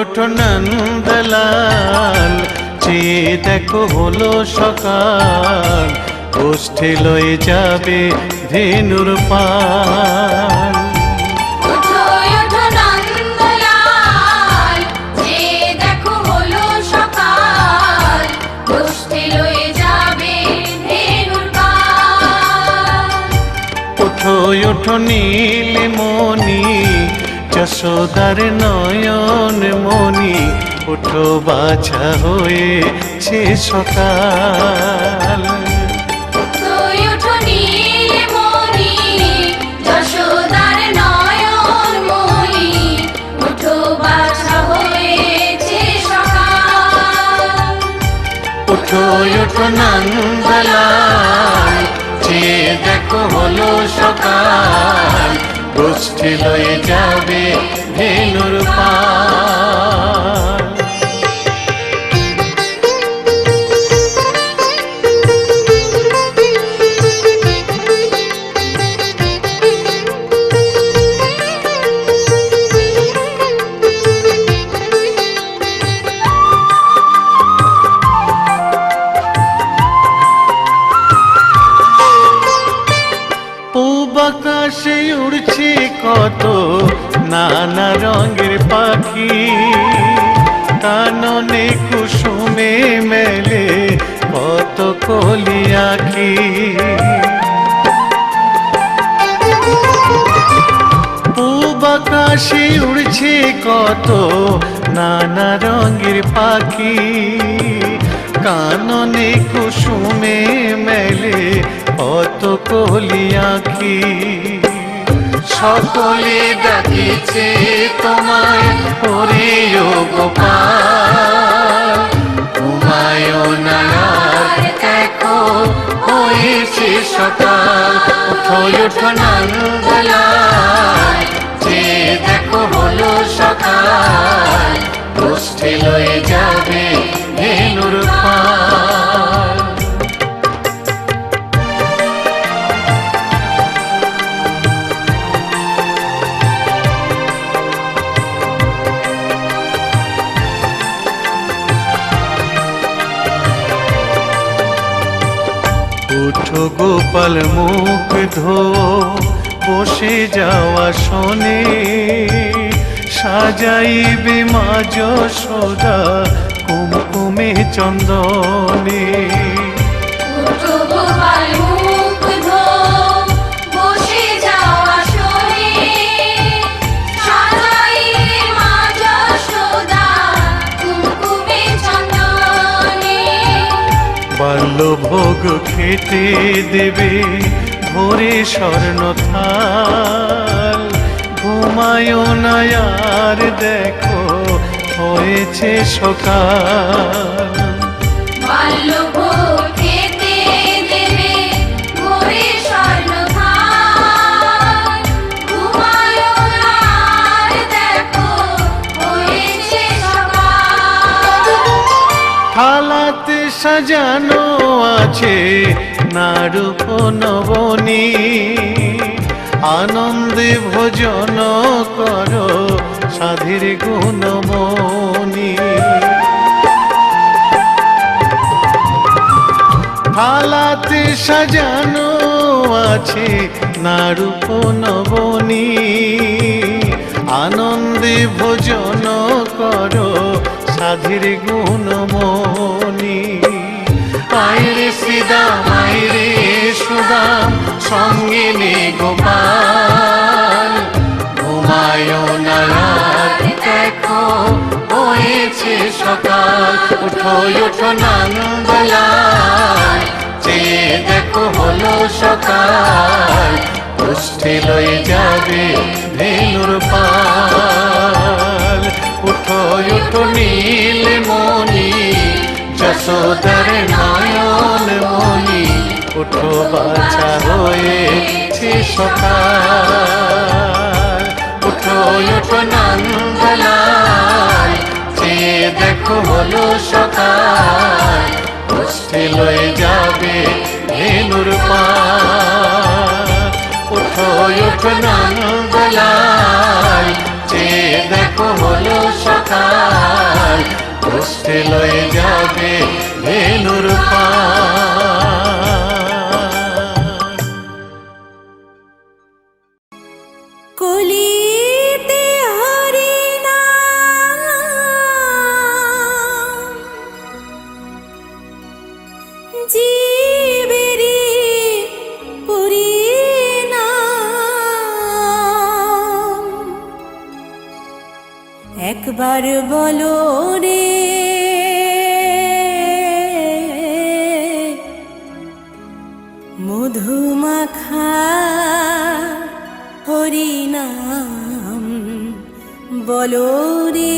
ওঠো নন্দলাল, চেয়ে দেখো হলো সকাল, গোষ্ঠী লয়ে যাবে ধেনুর পাল। ওঠো নীলমণি, যশোদার নয়ন মণি, ওঠো বাছা হয়েছে সকাল। ওঠো নীলমণি, যশোদার নয়ন মণি, ওঠো বাছা হয়েছে সকাল। ওঠো নন্দলাল, চেয়ে দেখো হলো সকাল, গোষ্ঠী লয়ে যাবে ধেনুর পাল। আকাশে উড়ছে কত নানা রঙের পাখি, কাননে কুসুমে মেলে কত কলি আঁখি। পূব আকাশে উড়ছে কত নানা রঙের পাখি, কাননে কুসুমে মেলে কত কলি আঁখি। সকলে ডাকিছে তোমায় ওরে ও গোপাল, ঘুমায় না আর দেখো হয়েছে সকাল। ওঠো নন্দলাল, যে দেখো হলো সকাল, গোষ্ঠী লয়ে যাবে ধেনুর পাল। উঠো গোপাল মুখ ধো, বসে যাওয়া শোনে, সাজাইবে মা যশোদা কুমকুমে চন্দনে। বাল্যভোগ খেতে দেবে ভোরে স্বর্ণ থাল, ঘুমায় না আর দেখো হয়েছে সকাল। বাল্যভোগ খেতে দেবে ভোরে স্বর্ণ থাল, ঘুমায় না আর দেখো হয়েছে সকাল। থালাতে সাজানো আছে নারূপ নবনী, আনন্দে ভোজন করো সাধীর গুণমণি। থালাতে সাজানো আছে নারূপ নবনী, আনন্দে ভোজন করো সাধীর গুণমণি। আইরে শ্রীদাম আইরে সুদাম, সঙ্গে নে গোপাল, ঘুমায় না রাত দেখো হয়েছে সকাল। ওঠো নন্দলাল, চেয়ে দেখো হলো সকাল, গোষ্ঠী লয়ে যাবে ধেনুর পাল। ওঠো নীলমণি, যশোদার নয়ন মণি, ওঠো বাছা হয়েছে সকাল। ওঠো নন্দলাল, চেয়ে দেখো হলো সকাল, গোষ্ঠী লয়ে যাবে ধেনুর পাল। ওঠো নন্দলাল, চেয়ে দেখো হলো সকাল, কষ্টে লয়ে যাবে ধেনুর পার। কলিতে হরি নাম জীবেরি পরিণাম, একবার বলো রে মধুমাখা হরিনাম বলো রে।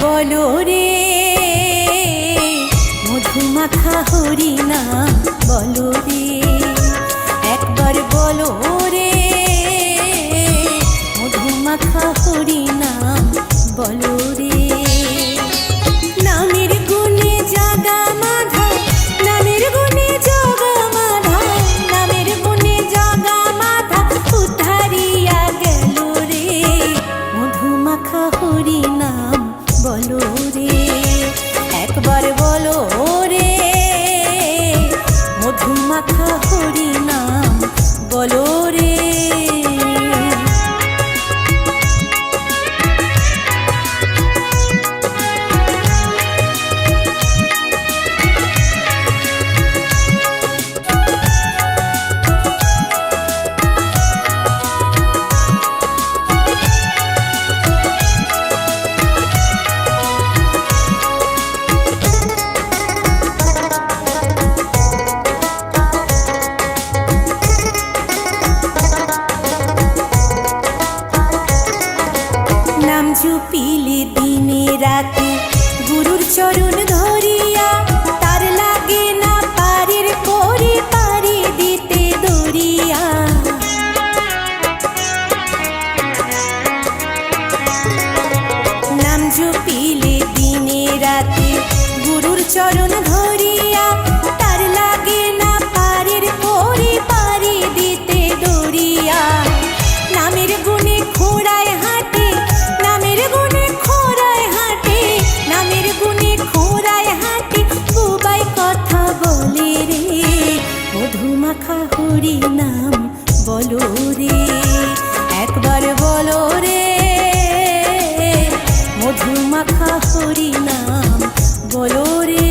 বলো রে মধুমাখা হরিনাম বলো রে, একবার বলো রে মধুমাখা হরিনাম বলো রে। নামের গুণে জাগা মাধা, নামের গুণে জাগা মাধা, নামের গুণে জাগা মাধা উদ্ধারিয়া গেল রে মধুমাখা হরিনাম বলো রে, একবার বলো রে মধুমাখা হরিনাম বলো রে। নাম জপিলে দিনে রাতে গুরুর চরণ ধরিয়া, তার লাগে না পারের পরে পারি দিতে দরিয়া। নাম জপিলে দিনে রাতে গুরুর চরণ ধরিয়া, তার লাগে না পারের পরে পারি দিতে দরিয়া। নামের গুণে খোড়ায় হাঁটে, নামের গুণে খোড়ায় হাঁটে, নামের গুণে খোড়ায় হাঁটে বুবাই কথা বলে রে মধুমাখা হরিনাম বলো রে, একবার বলো রে মধুমাখা হরিনাম বলো রে।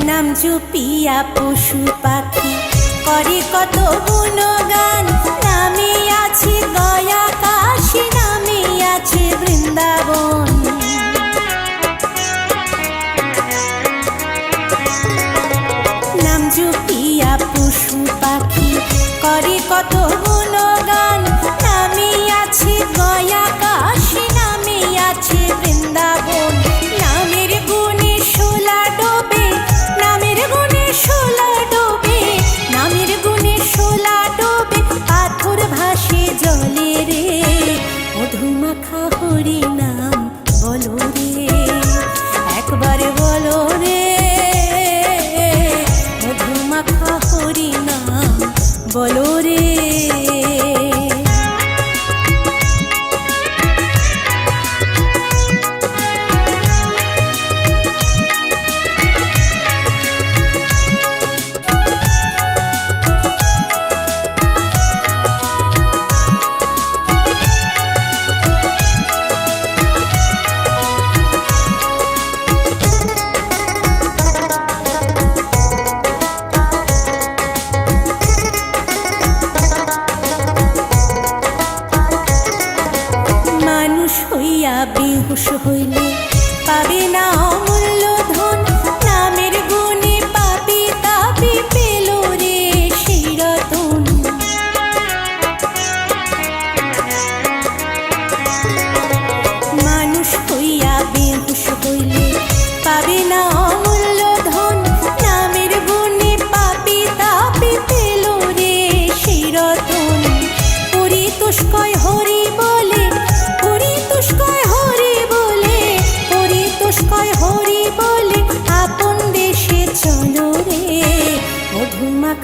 নাম জপিয়া পশু পাখি করে কত গুণগান, নামে আছে গয়া কাশী, নামে আছে বৃন্দাবন। নাম জপিয়া পশু পাখি করে কত গুণগান, নামে আছে গয়া কাশী, নামে আছে বৃন্দাবন। নামের গুণে শোলা ডোবে, নামের গুণে শোলা ডোবে, নামের গুণে শোলা ডোবে পাথর ভাসে জলে রে মধুমাখা হরিনাম বলো রে, একবার বলো রে মধুমাখা হরিনাম বলো রে।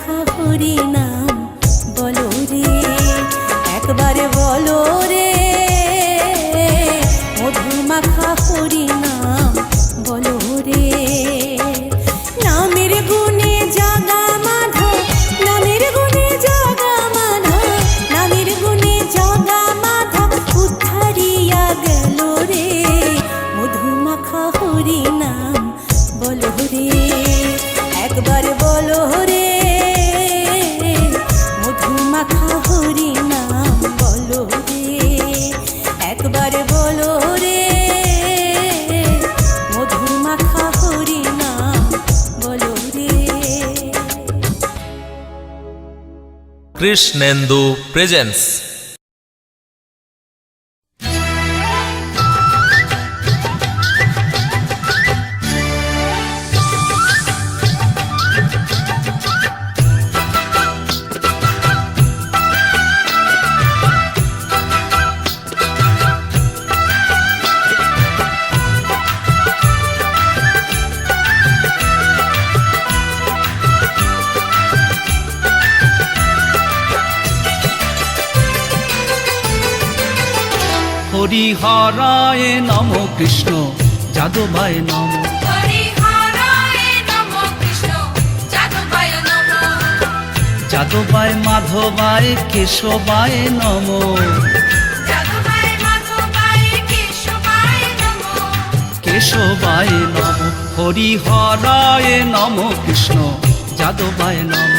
মাখা হরি নাম বলো রে, একবার বলো রে, মধু মাখা হরি নাম বলো রে। নামের গুণে জাগা মাধব, নামের গুণে জাগা মাধব, নামের গুণে জাগা মাধব উদ্ধারিয়া গেল রে, মধু মাখা হরি নাম বলো রে, একবার বলো রে, মধু মাখা হরি নাম বলো রে, একবার বলো রে, মধু মাখা হরি নাম বলো রে। কৃষ্ণেন্দু প্রেজেন্স। হরিহরায় নম কৃষ্ণ যাদবায় নম, যাদবায় মাধবায় কেশবায় নম, কেশবায় নম। হরিহরায় নম কৃষ্ণ যাদবায় নম,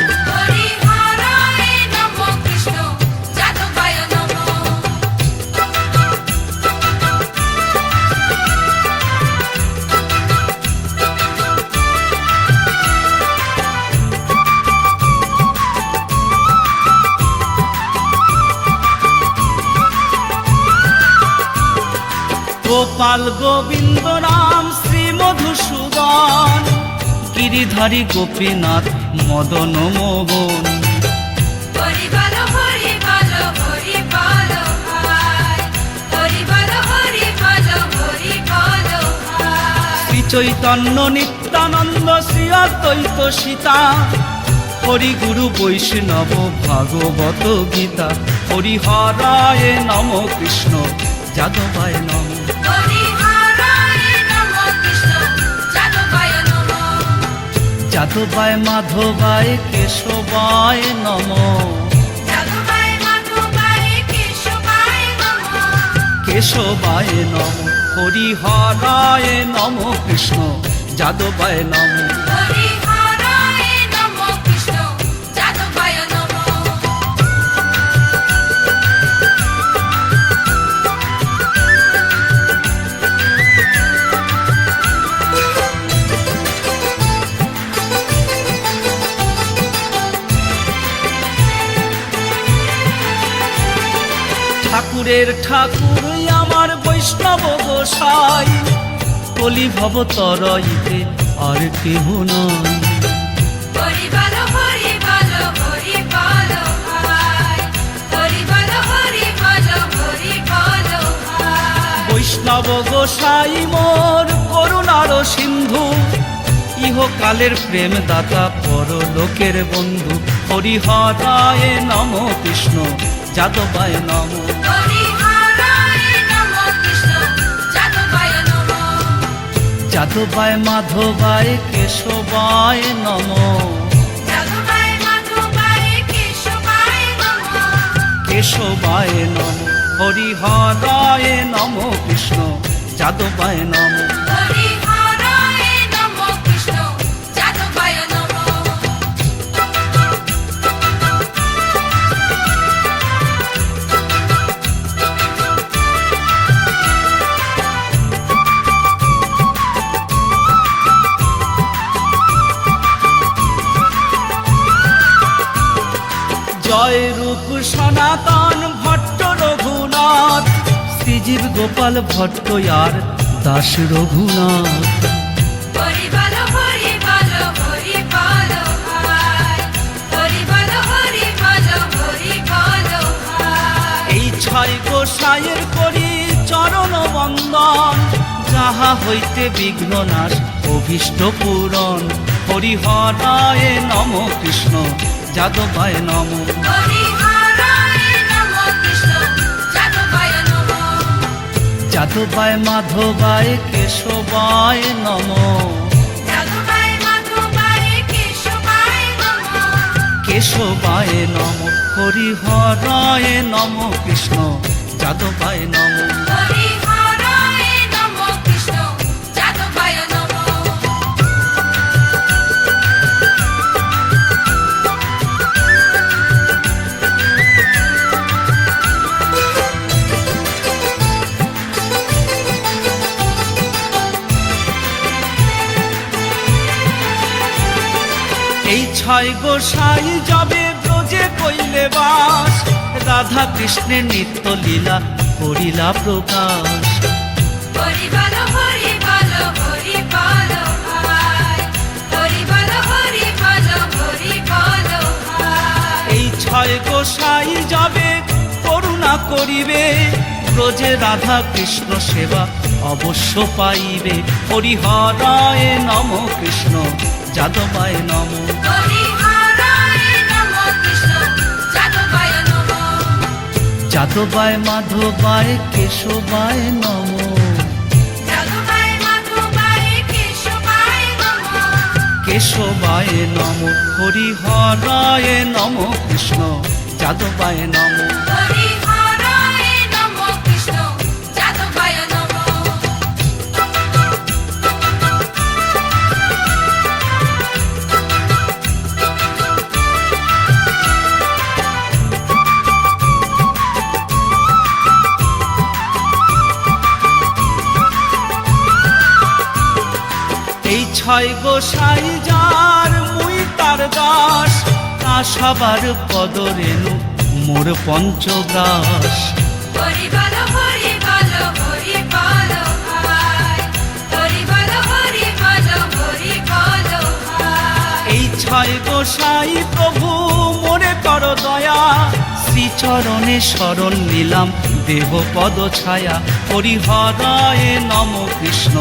গোপাল গোবিন্দ রাম শ্রী মধুসূদন, গিরিধারী গোপীনাথ মদন মোহন, শ্রী চৈতন্য নিত্যানন্দ শ্রী অদ্বৈত সীতা, হরি গুরু বৈষ্ণব ভাগবত গীতা। হরিহরায় নম কৃষ্ণ যাদবায় নম, যাদবায় মাধবায় কেশবায় নম, কেশবায় নম। হরিহরায় নম কৃষ্ণ যাদবায় নম, ঠাকুরের ঠাকুর আমার বৈষ্ণব গোসাই, কলি ভব তরইতে আর কেহ নয়, বৈষ্ণব গোসাই মোর করুণার সিন্ধু, ইহকালের প্রেম দাতা পরলোকের বন্ধু। হরিহরায় নম কৃষ্ণ যাদবায় নম, যাদবায় মাধবায় কেশবায় নম, কেশবায় নম। হরিহরায় নম কৃষ্ণ যাদবায় নম, জয় রূপ সনাতন ভট্ট রঘুনাথ, শ্রীজীব গোপাল ভট্ট আর দাস রঘুনাথ, এই ছয় গোসাইয়ের করি চরণ বন্দন, যাহা হইতে বিঘ্ন নাশ অভীষ্ট পূরণ। হরিহরায় নম কৃষ্ণ যাদবায় নম হরিহরায় নমঃ কৃষ্ণ যাদবায় নমঃ যাদবায় মাধবায় কেশবায় নম যাদবায় মাধবায় কেশবায় নমঃ কেশবায় নম হরিহরায় নম কৃষ্ণ যাদবায় নম হরিহরায় নমঃ কৃষ্ণ যাদবায় নমঃ এই ছয় গোসাই যাবে ব্রজে কইলে বাস রাধা কৃষ্ণের নিত্য লীলা করিলা প্রকাশ হরি বল হরি বল হরি বল ভাই হরি বল হরি বল হরি বল ভাই এই ছয় গোসাই যাবে করুণা করিবে ব্রজে রাধা কৃষ্ণ সেবা অবশ্য পাইবে হরিহরায় নম কৃষ্ণ যাদবায় নম হরিহরায় নমঃ কৃষ্ণ যাদবায় নমঃ যাদবায় মাধবায় কেশবায় নম যাদবায় মাধবায় কেশবায় নমঃ কেশবায় নম হরিহরায় নম কৃষ্ণ যাদবায় নম হরিহরায় নমঃ কৃষ্ণ যাদবায় নমঃ এই ছয় গোসাই যার মুই তার দাস তা সবার পদরেণু মোর পঞ্চগ্রাস হরি বল হরি বল হরি বল ভাই হরি বল হরি বল হরি বল ভাই এই ছয় গোসাই প্রভু মোরে কর দয়া শ্রীচরণে শরণ নিলাম দেহ পদ ছায়া হরিহরায় নম কৃষ্ণ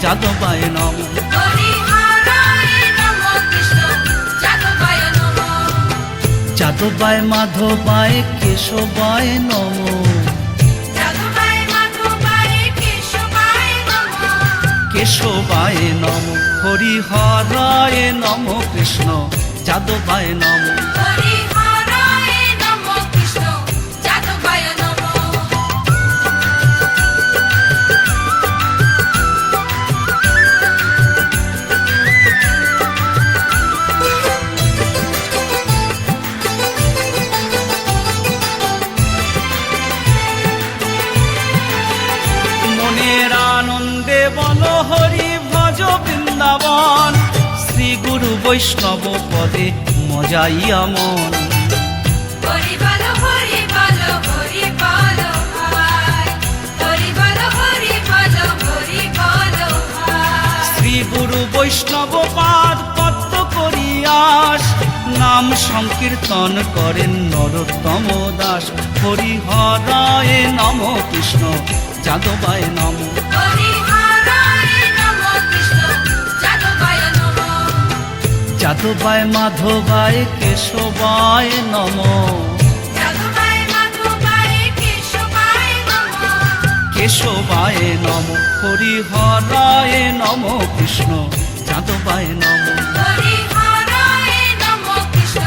যাদবায় নম হরিহরায় নমঃ কৃষ্ণ যাদবায় নমঃ যাদবায় মাধবায় কেশবায় নম যাদবায় মাধবায় কেশবায় নমঃ কেশবায় নম হরিহরায় নম কৃষ্ণ যাদবায় নম হরিহরায় নমঃ কৃষ্ণ যাদবায় নমঃ মনের আনন্দে বল হরি ভজ বৃন্দাবন শ্রী গুরু বৈষ্ণব পদে মজাইয়া মন হরি বল হরি বল হরি বল ভাই হরি বল হরি বল হরি বল ভাই শ্রী গুরু বৈষ্ণব পাদ পদ্ম করিয়াস নাম সংকীর্তন করেন নরোত্তম দাস হরিহরায় নম কৃষ্ণ যাদবায় নম হরিহরায় নমঃ কৃষ্ণ যাদবায় নমঃ যাদবায় মাধবায় কেশবায় নম যাদবায় মাধবায় কেশবায় নমঃ কেশবায় নম হরিহরায় নম কৃষ্ণ যাদবায় নম হরিহরায় নমঃ কৃষ্ণ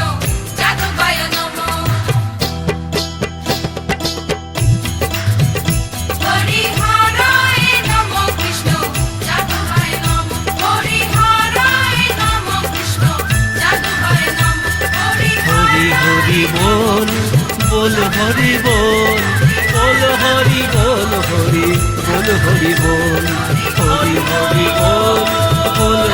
যাদবায় নমঃ হরিহরায় নমঃ কৃষ্ণ যাদবায় নমঃ হরিহরায় নমঃ কৃষ্ণ যাদবায় নমঃ হরি হরি বল বল হরি বল বল হরি বল হরি বল হরি বল হরি হরি বল বল